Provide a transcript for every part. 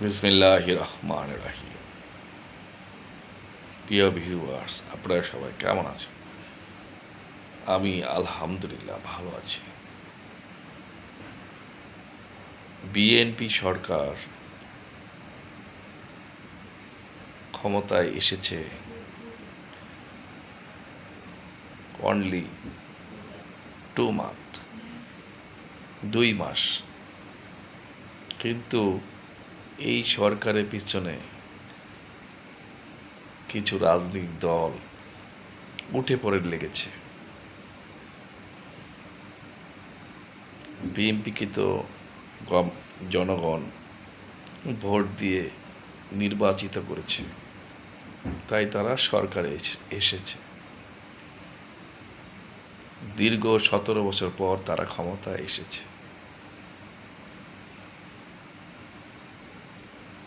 বিসমিল্লাহির রহমানির রহিম। প্রিয় ভিউয়ার্স, আপনারা সবাই কেমন আছেন? আমি আলহামদুলিল্লাহ ভালো আছি। বিএনপি সরকার ক্ষমতায় এসেছে অনলি 2 মান্থ, 2 মাস, কিন্তু এই সরকারের পিছনে কিছু রাজনৈতিক দল উঠে পড়ে লেগেছে। বিএনপিকে তো জনগণ ভোট দিয়ে নির্বাচিত করেছে, তাই তারা সরকারে এসেছে। দীর্ঘ 17 বছর পর তারা ক্ষমতায় এসেছে,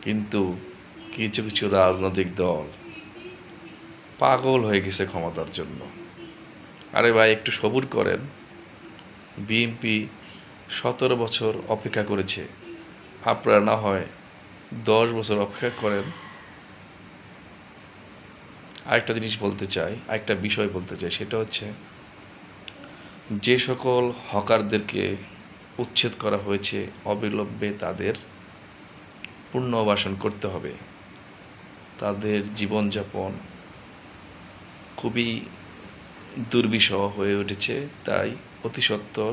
কিন্তু কিছু কিছু রাজনৈতিক দল পাগল হয়ে গেছে ক্ষমতার জন্য। আরে ভাই, একটু সবুর করেন। বিএনপি 17 বছর অপেক্ষা করেছে, আপনারা না হয় 10 বছর অপেক্ষা করেন। আরেকটা জিনিস বলতে চাই, আরেকটা বিষয় বলতে চাই, সেটা হচ্ছে যে সকল হকারদেরকে উচ্ছেদ করা হয়েছে অবিলম্বে তাদের পুনর্বাসন করতে হবে। তাদের জীবনযাপন খুবই দুর্বিষহ হয়ে উঠেছে, তাই অতি সত্বর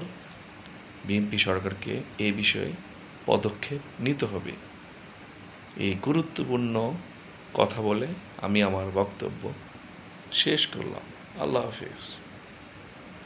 বিএনপি সরকারকে এই বিষয়ে পদক্ষেপ নিতে হবে। এই গুরুত্বপূর্ণ কথা বলে আমি আমার বক্তব্য শেষ করলাম। আল্লাহ হাফিজ।